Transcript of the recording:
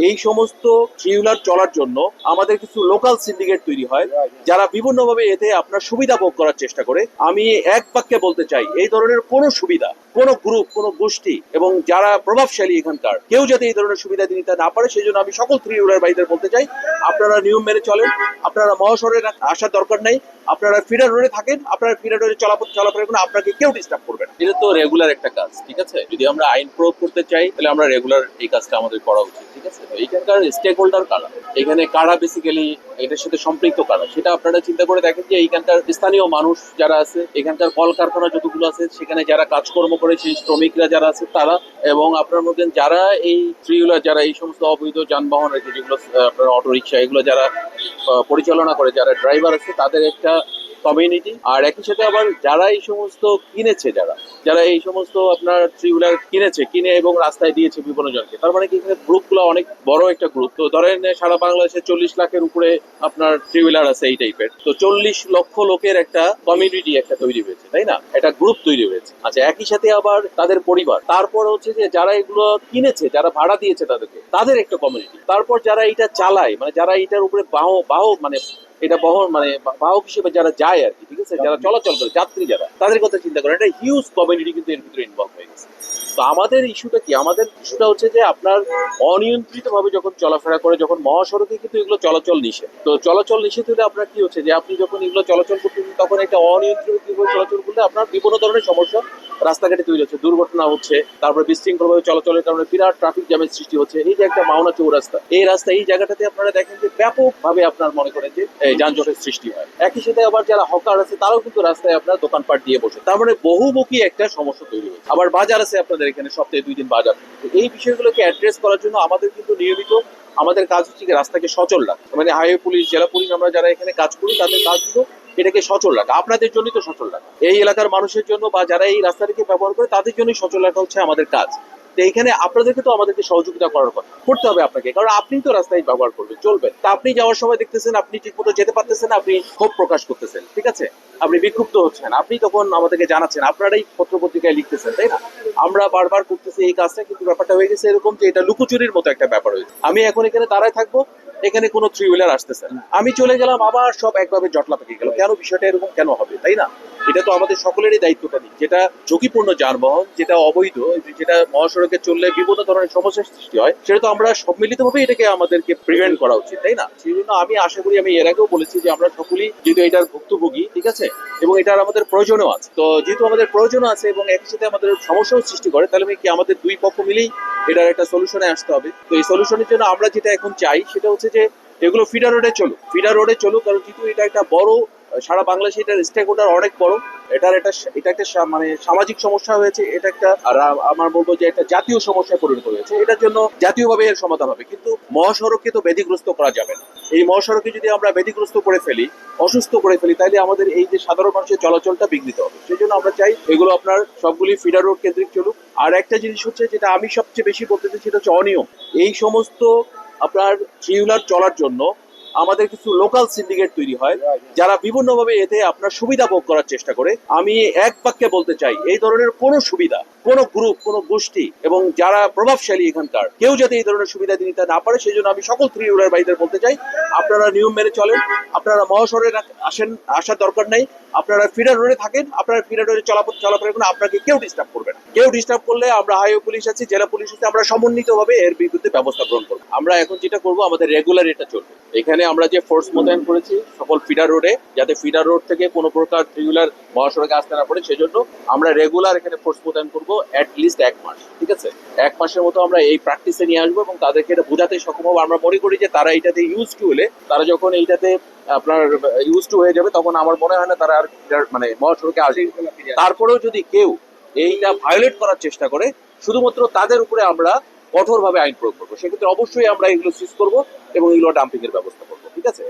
এই সমস্ত three wheeler চলার জন্য আমাদের কিছু লোকাল সিন্ডিকেট তৈরি হয়, যারা বিভিন্নভাবে এতে আপনার সুবিধা ভোগ করার চেষ্টা করে। আমি এক বাক্যে বলতে চাই, এই ধরনের কোনো সুবিধা, কোনো গ্রুপ, কোনো গোষ্ঠী এবং যারা প্রভাবশালী এখানকার কেউ যাতে এই ধরনের সুবিধা নিতে না পারে, সেই জন্য আমি সকল থ্রি হুইলার ভাইদের বলতে চাই, আপনারা নিয়ম মেনে চলেন। আপনারা মহাশহরে আসার দরকার নেই, আপনারা ফিডার রোডে থাকেন, আপনারা ফিডার রোডে চলাফেরা করুন, আপনাকে কেউ ডিস্টার্ব করবে না। এটা তো রেগুলার একটা কাজ, ঠিক আছে? যদি আমরা আইন প্রয়োগ করতে চাই তাহলে আমরা রেগুলার এই কাজটা আমাদের করা উচিত, ঠিক আছে? তো এইখানকার স্টেক হোল্ডার কারা, এখানে কারা বেসিক্যালি এটার সাথে সম্পৃক্ত কারা, সেটা আপনারা চিন্তা করে দেখেন যে এইখানকার স্থানীয় মানুষ যারা আছে, এখানকার কলকারখানা যতগুলো আছে সেখানে যারা কাজকর্ম করে সেই শ্রমিকরা যারা আছে তারা, এবং আপনার মধ্যে যারা এই থ্রি হুইলার, যারা এই সমস্ত অবৈধ যানবাহন রেখে যেগুলো আপনার অটো রিক্সা এগুলো যারা পরিচালনা করে, যারা ড্রাইভার আছে তাদের একটা কমিউনিটি। আর একই সাথে আবার যারা এই সমস্ত কিনেছে, যারা এই সমস্ত আপনার থ্রি হুইলার কিনে এবং রাস্তায় দিয়েছে বিভিন্ন জনকে, তার মানে কি এখানে গ্রুপগুলো অনেক বড় একটা গ্রুপ। তো ধরেন সারা বাংলাদেশে 40 লাখের উপরে আপনার থ্রি হুইলার আছে এই টাইপের, তো 40 লক্ষ লোকের একটা কমিউনিটি একটা তৈরি হয়েছে, তাই না? একটা গ্রুপ তৈরি হয়েছে। আচ্ছা, একই সাথে আবার তাদের পরিবার, তারপর হচ্ছে যে যারা এগুলো কিনেছে, যারা ভাড়া দিয়েছে তাদেরকে, তাদের একটা কমিউনিটি, তারপর যারা এটা চালায়, মানে যারা এটার উপরে বাহ মানে এটা বহন মানে বাহক হিসেবে যারা যায় আর কি, ঠিক আছে, যারা চলাচল করে, যাত্রী যারা, তাদের কথা চিন্তা করে একটা হিউজ কমিউনিটি কিন্তু এর ভিতরে ইনভলভ হয়ে গেছে। তো আমাদের ইস্যুটা কি? আমাদের ইস্যুটা হচ্ছে যে আপনার অনিয়ন্ত্রিত ভাবে যখন চলাফেরা করে, যখন মহাসড়কে কিন্তু এগুলো চলাচল নিষেধ। তো চলাচল নিষেধ হলে আপনার কি হচ্ছে যে আপনি যখন এগুলো চলাচল করতেছেন তখন একটা অনিয়ন্ত্রিত ভাবে চলাচল করলে আপনার বিভিন্ন ধরনের সমস্যা রাস্তাঘাটে তৈরি হচ্ছে, দুর্ঘটনা হচ্ছে, তারপরে বিশৃঙ্খল ভাবে চলাচলের কারণে বিরাট ট্রাফিক জ্যামের সৃষ্টি হচ্ছে। এই যে একটা মাওনা চৌরাস্তা, এই জায়গাটাতে আপনারা দেখেন যে ব্যাপকভাবে আপনার মনে করেন যে যানজটের সৃষ্টি হয়। একই সাথে আবার যারা হকার আছে তারাও কিন্তু রাস্তায় আপনার দোকানপাট দিয়ে বসে, তার মানে বহুমুখী একটা সমস্যা তৈরি হচ্ছে। আবার বাজার আছে আপনাদের এখানে, সপ্তাহে 2 দিন বাজার। এই বিষয়গুলোকে অ্যাড্রেস করার জন্য আমাদের কিন্তু নিয়মিত আমাদের কাজ হচ্ছে রাস্তাকে সচল রাখা, মানে হাইওয়ে পুলিশ, জেলা পুলিশ, আমরা যারা এখানে কাজ করি তাদের কাজ কিন্তু এটাকে সচল রাখা, আপনাদের জন্যই তো সচল রাখা, এই এলাকার মানুষের জন্য বা যারা এই রাস্তাটাকে ব্যবহার করে তাদের জন্যই সচল রাখা হচ্ছে আমাদের কাজ। তো এখানে আপনাদেরকে তো আমাদেরকে সহযোগিতা করার কথা করতে হবে আপনাকে, কারণ আপনি তো রাস্তায় ব্যবহার করবেন, চলবেন। তা আপনি যাওয়ার সময় দেখতেছেন আপনি ঠিক মতো যেতে পারতেছেন, আপনি ক্ষোভ প্রকাশ করতেছেন, ঠিক আছে, আপনি বিক্ষুব্ধ হচ্ছেন, আপনি তখন আমাদেরকে জানাচ্ছেন, আপনারাই পত্র পত্রিকায় লিখতেছেন, তাই না? আমরা বারবার করতেছি এই কাজটা, কিন্তু ব্যাপারটা হয়ে গেছে এরকম যে এটা লুকোচুরির মতো একটা ব্যাপার হয়েছে। আমি এখন এখানে দাঁড়ায় থাকবো, এখানে কোনো থ্রি হুইলার আসতেছে না, আমি চলে গেলাম, আবার সব একভাবে জটলা পেকে গেল। কেন বিষয়টা এরকম কেন হবে, তাই না? এটা তো আমাদের সকলেরই দায়িত্বটা নিই, যেটা ঝুঁকিপূর্ণ যানবাহন, যেটা অবৈধ, যেটা মহাসড়কে চললে বিভিন্ন ধরনের সমস্যার সৃষ্টি হয়, সেটা তো আমরা সম্মিলিতভাবে এটাকে আমাদেরকে প্রিভেন্ট করা উচিত, তাই না? সেই জন্য আমি আশা করি, আমি এর আগেও বলেছি যে আমরা সকলেই যেহেতু এটার ভুক্তভোগী, ঠিক আছে, এবং এটার আমাদের প্রয়োজনও আছে। তো যেহেতু আমাদের প্রয়োজনও আছে এবং একই সাথে আমাদের সমস্যাও সৃষ্টি করে, তাহলে কি আমাদের দুই পক্ষ মিলেই এটার একটা সলিউশনে আসতে হবে। তো এই সলিউশনের জন্য আমরা যেটা এখন চাই সেটা হচ্ছে যে এগুলো ফিডার রোডে চলুক, কারণ যেহেতু এটা একটা বড়, সারা বাংলাদেশে এটার স্টেক হোল্ডার অনেক বড়, এটা একটা মানে সামাজিক সমস্যা হয়েছে, এটা একটা, আর আমার বলবো যে একটা জাতীয় সমস্যায় পরিণত হয়েছে। এটার জন্য জাতীয়ভাবে এর সমাধান হবে, কিন্তু মহাসড়ককে তো ব্যাধিগ্রস্ত করা যাবে না। এই মহাসড়কে যদি আমরা ব্যাধিগ্রস্ত করে ফেলি, অসুস্থ করে ফেলি, তাহলে আমাদের এই যে সাধারণ মানুষের চলাচলটা বিঘ্নিত হবে। সেই জন্য আমরা চাই এগুলো আপনার সবগুলি ফিডার রোড কেন্দ্রিক চলুক। আর একটা জিনিস হচ্ছে যেটা আমি সবচেয়ে বেশি বলতে চাই, সেটা হচ্ছে অনিয়ম। এই সমস্ত আপনার থ্রি হুইলার চলার জন্য আমাদের কিছু লোকাল সিন্ডিকেট তৈরি হয়, যারা বিভিন্নভাবে এতে আপনার সুবিধা ভোগ করার চেষ্টা করে। আমি এক বাক্যে বলতে চাই, এই ধরনের কোনো সুবিধা, কোনো গ্রুপ, কোনো গোষ্ঠী এবং যারা প্রভাবশালী এখানকার কেউ যাতে এই ধরনের সুবিধা নিতে না পারে, সেই জন্য আমি সকল থ্রি হুইলার ভাইদের বলতে চাই, আপনারা নিয়ম মেনে চলেন, আপনারা মহাশহরে আসার দরকার নেই, আপনারা ফিডার রোডে থাকেন, আপনারা ফিডার রোডে চলাফেরা করুন, আপনাকে কেউ ডিস্টার্ব করবে না। কেউ ডিস্টার্ব করলে আমরা হাইওয়ে পুলিশ আছি, জেলা পুলিশ আছে, আমরা সমন্বিতভাবে এর বিরুদ্ধে ব্যবস্থা গ্রহণ করবো। আমরা এখন যেটা করবো, আমাদের রেগুলার এটা চলবে। এখানে আমরা যে ফোর্স মোতায়েন করেছি সকল ফিডার রোডে, যাতে ফিডার রোড থেকে কোনো প্রকার থ্রি হুইলার মহাসড়কে আসতে না পারে, সেজন্য আমরা রেগুলার এখানে ফোর্স মোতায়েন করবো লিস্ট 1 মাস, ঠিক আছে? 1 মাসের মতো আমরা এই প্র্যাকটিসে নিয়ে আসবো এবং তাদেরকে এটা বোঝাতে সক্ষম হবো। আমরা মনে করি যে তারা এইটাতে ইউজ টু হলে, তারা যখন এইটাতে আপনার ইউজ টু হয়ে যাবে, তখন আমার মনে হয় না তারা আর মানে মহাসড়কে আসবে। তারপরেও যদি কেউ এইটা ভায়োলেট করার চেষ্টা করে, শুধুমাত্র তাদের উপরে আমরা কঠোরভাবে আইন প্রয়োগ করবো। সেক্ষেত্রে অবশ্যই আমরা এগুলো সিজ করবো এবং এগুলো ডাম্পিং এর ব্যবস্থা করবো, ঠিক আছে?